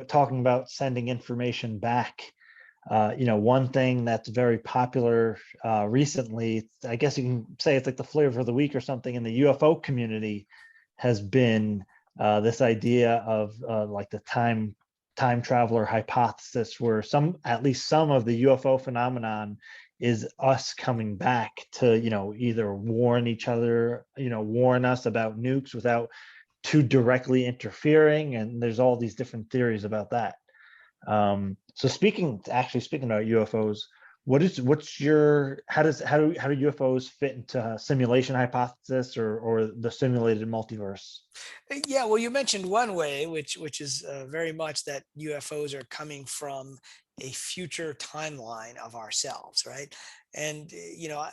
talking about sending information back. One thing that's very popular recently, I guess you can say it's like the flavor of the week or something in the UFO community, has been this idea of like the time traveler hypothesis, where at least some of the UFO phenomenon is us coming back to, either warn each other, warn us about nukes without too directly interfering. And there's all these different theories about that. So speaking about UFOs, how do UFOs fit into simulation hypothesis or the simulated multiverse? Yeah, well, you mentioned one way, which is very much that UFOs are coming from a future timeline of ourselves, right? And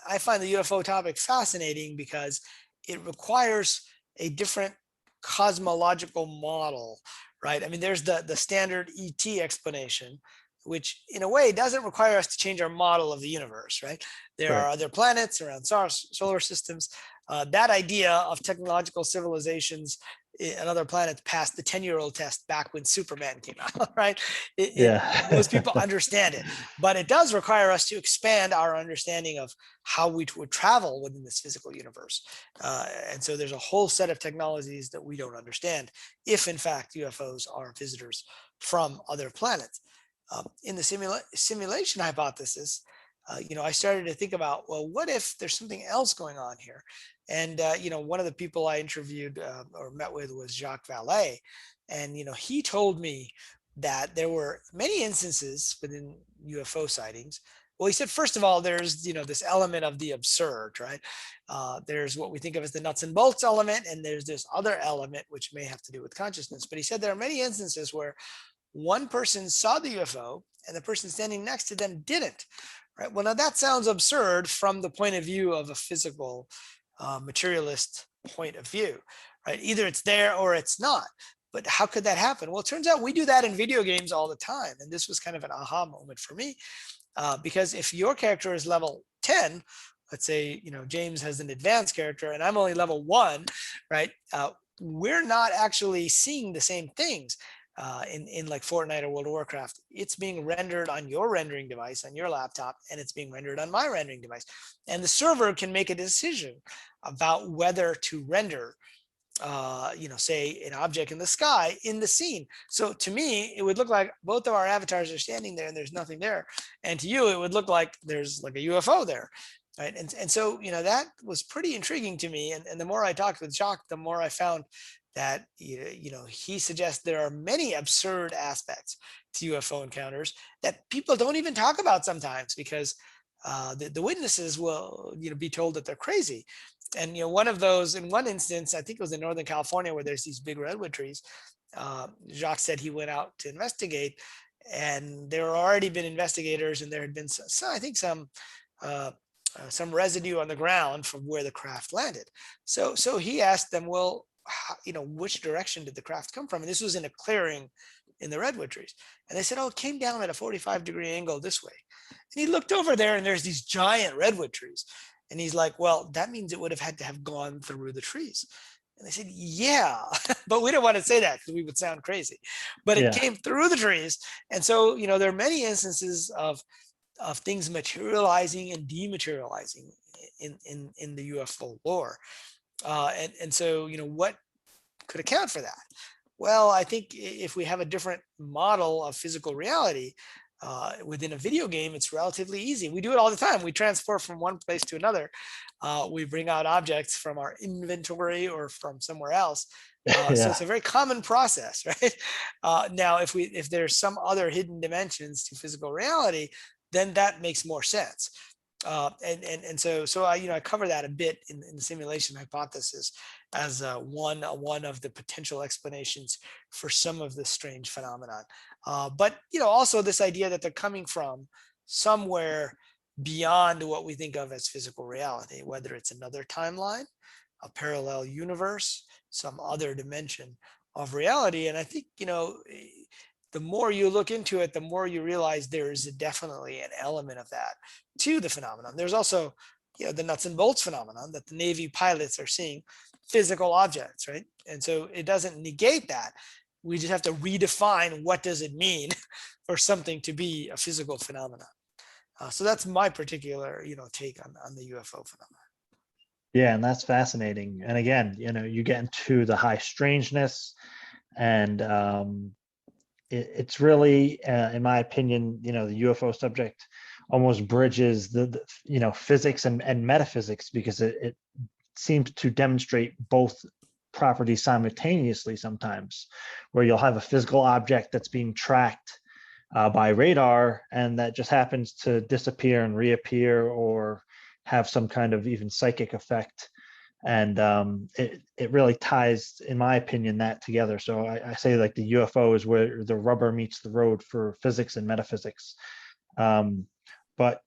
I find the UFO topic fascinating because it requires a different cosmological model, right? I mean, there's the standard ET explanation, which in a way doesn't require us to change our model of the universe, right? There Right. are other planets around solar systems. That idea of technological civilizations and other planets passed the 10-year-old test back when Superman came out, right? Most people Yeah. understand it, but it does require us to expand our understanding of how we would travel within this physical universe. And so there's a whole set of technologies that we don't understand if, in fact, UFOs are visitors from other planets. In the simulation hypothesis, I started to think about, well, what if there's something else going on here? And one of the people I interviewed or met with was Jacques Vallée, and he told me that there were many instances within UFO sightings. Well, he said, first of all, there's this element of the absurd, right? There's what we think of as the nuts and bolts element, and there's this other element which may have to do with consciousness. But he said there are many instances where one person saw the UFO and the person standing next to them didn't. Right. Well, now that sounds absurd from the point of view of a physical materialist point of view, right? Either it's there or it's not. But how could that happen? Well, it turns out we do that in video games all the time. And this was kind of an aha moment for me, because if your character is level 10, let's say, James has an advanced character and I'm only level 1, right? We're not actually seeing the same things. In like Fortnite or World of Warcraft, it's being rendered on your rendering device on your laptop, and it's being rendered on my rendering device. And the server can make a decision about whether to render, say an object in the sky in the scene. So to me, it would look like both of our avatars are standing there and there's nothing there. And to you, it would look like there's like a UFO there. Right. And so, that was pretty intriguing to me. And the more I talked with Jacques, the more I found that, he suggests there are many absurd aspects to UFO encounters that people don't even talk about sometimes because the witnesses will, be told that they're crazy. And, one of those, in one instance, I think it was in Northern California where there's these big redwood trees. Jacques said he went out to investigate, and there had already been investigators, and there had been I think some residue on the ground from where the craft landed. So he asked them, well, which direction did the craft come from? And this was in a clearing in the redwood trees. And they said, oh, it came down at a 45-degree angle this way. And he looked over there and there's these giant redwood trees. And he's like, well, that means it would have had to have gone through the trees. And they said, yeah, but we don't want to say that because we would sound crazy. But it Yeah. came through the trees. And so, there are many instances of things materializing and dematerializing in the UFO lore. And so, what could account for that? Well, I think if we have a different model of physical reality within a video game, it's relatively easy. We do it all the time. We transport from one place to another. We bring out objects from our inventory or from somewhere else. So Yeah. it's a very common process, right? Now, if there's some other hidden dimensions to physical reality, then that makes more sense. And so I cover that a bit in the simulation hypothesis as one of the potential explanations for some of this strange phenomenon. But also this idea that they're coming from somewhere beyond what we think of as physical reality, whether it's another timeline, a parallel universe, some other dimension of reality. And I think the more you look into it, the more you realize there is definitely an element of that to the phenomenon. There's also, the nuts and bolts phenomenon that the Navy pilots are seeing physical objects, right? And so it doesn't negate that. We just have to redefine what does it mean for something to be a physical phenomenon. So that's my particular, take on the UFO phenomenon. Yeah, and that's fascinating. And again, you get into the high strangeness, and it's really, in my opinion, the UFO subject almost bridges the physics and metaphysics, because it seems to demonstrate both properties simultaneously sometimes, where you'll have a physical object that's being tracked by radar, and that just happens to disappear and reappear, or have some kind of even psychic effect. And it really ties, in my opinion, that together. So I say, like, the UFO is where the rubber meets the road for physics and metaphysics. But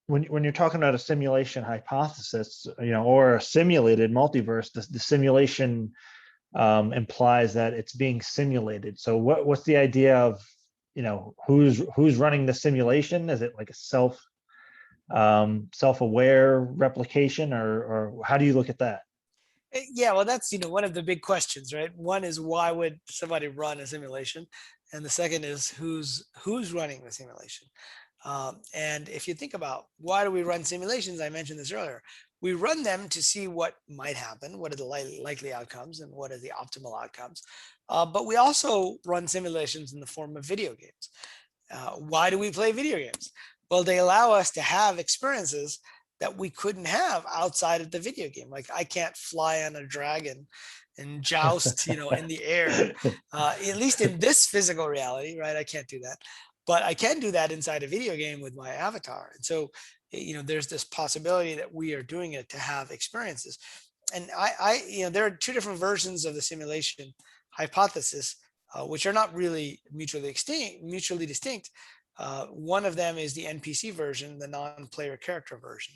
when you're talking about a simulation hypothesis, or a simulated multiverse, the simulation implies that it's being simulated. So what's the idea of, who's running the simulation? Is it like a self-aware replication, or how do you look at that? Yeah, well, that's one of the big questions, right? One is, why would somebody run a simulation, and the second is, who's running the simulation. And if you think about, why do we run simulations? I mentioned this earlier. We run them to see what might happen, what are the likely outcomes, and what are the optimal outcomes. But we also run simulations in the form of video games. Why do we play video games? Well, they allow us to have experiences that we couldn't have outside of the video game. Like, I can't fly on a dragon and joust, in the air, at least in this physical reality, right? I can't do that, but I can do that inside a video game with my avatar. And so, there's this possibility that we are doing it to have experiences. And there are two different versions of the simulation hypothesis, which are not really mutually distinct. One of them is the NPC version, the non-player character version,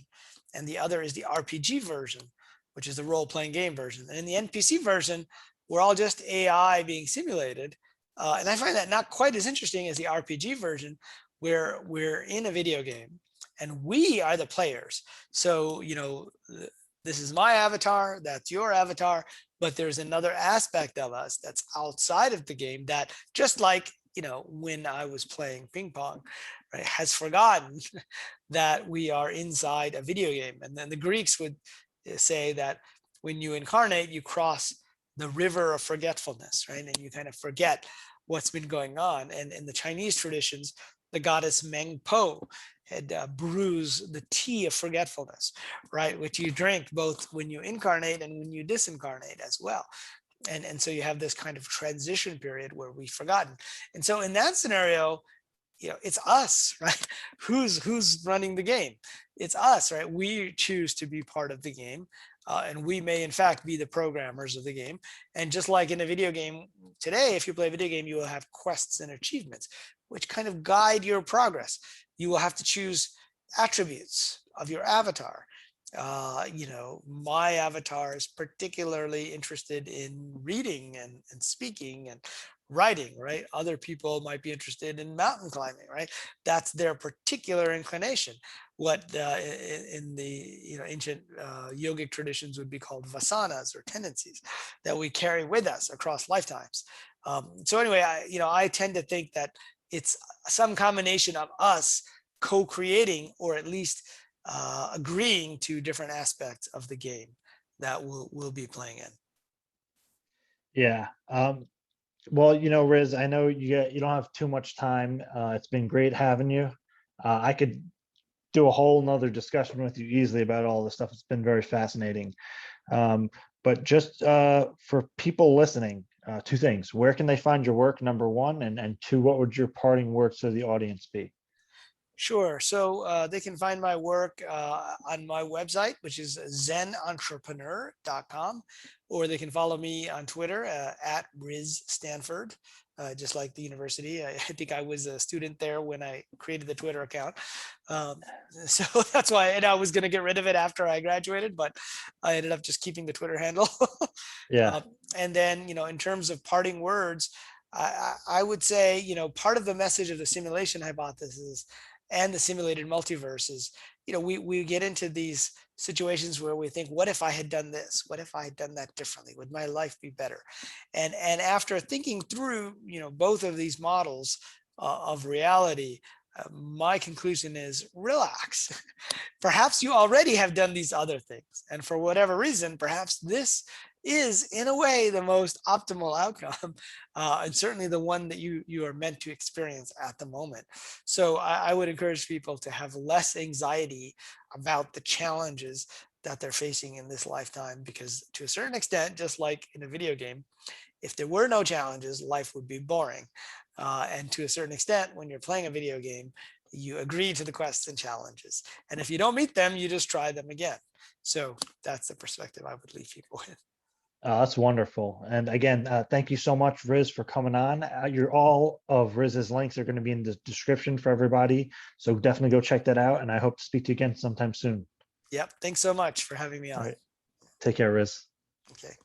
and the other is the RPG version, which is the role-playing game version. And in the NPC version, we're all just AI being simulated. And I find that not quite as interesting as the RPG version, where we're in a video game and we are the players. So, this is my avatar, that's your avatar, but there's another aspect of us that's outside of the game that, just like, when I was playing ping pong, right, has forgotten that we are inside a video game. And then the Greeks would say that when you incarnate, you cross the river of forgetfulness, right? And you kind of forget what's been going on. And in the Chinese traditions, the goddess Meng Po had brewed the tea of forgetfulness, right? Which you drink both when you incarnate and when you disincarnate as well. And so you have this kind of transition period where we've forgotten. And so in that scenario, it's us, right? Who's running the game? It's us, right? We choose to be part of the game. And we may, in fact, be the programmers of the game. And just like in a video game today, if you play a video game, you will have quests and achievements, which kind of guide your progress. You will have to choose attributes of your avatar. My avatar is particularly interested in reading and speaking and writing, right? Other people might be interested in mountain climbing, right? That's their particular inclination. What in the ancient yogic traditions would be called vasanas, or tendencies that we carry with us across lifetimes. So anyway, I tend to think that it's some combination of us co-creating, or at least agreeing to different aspects of the game that we'll be playing in. Yeah. Well, Riz, I know you don't have too much time. It's been great having you. I could do a whole nother discussion with you easily about all this stuff. It's been very fascinating. But just for people listening, two things: where can they find your work, number one, and two, what would your parting words to the audience be? Sure. So they can find my work on my website, which is zenentrepreneur.com, or they can follow me on Twitter at Riz Stanford, just like the university. I think I was a student there when I created the Twitter account. So that's why, and I was going to get rid of it after I graduated, but I ended up just keeping the Twitter handle. Yeah. And then, in terms of parting words, I would say, part of the message of the simulation hypothesis and the simulated multiverse is, we get into these situations where we think, what if I had done this? What if I had done that differently? Would my life be better? And after thinking through, both of these models of reality, my conclusion is relax. Perhaps you already have done these other things. And for whatever reason, perhaps this is in a way the most optimal outcome, and certainly the one that you are meant to experience at the moment. So I would encourage people to have less anxiety about the challenges that they're facing in this lifetime, because to a certain extent, just like in a video game, if there were no challenges, life would be boring. And to a certain extent, when you're playing a video game, you agree to the quests and challenges. And if you don't meet them, you just try them again. So that's the perspective I would leave people with. That's wonderful. And again, thank you so much, Riz, for coming on. All of Riz's links are going to be in the description for everybody. So definitely go check that out. And I hope to speak to you again sometime soon. Yep. Thanks so much for having me All on. right. Take care, Riz. Okay.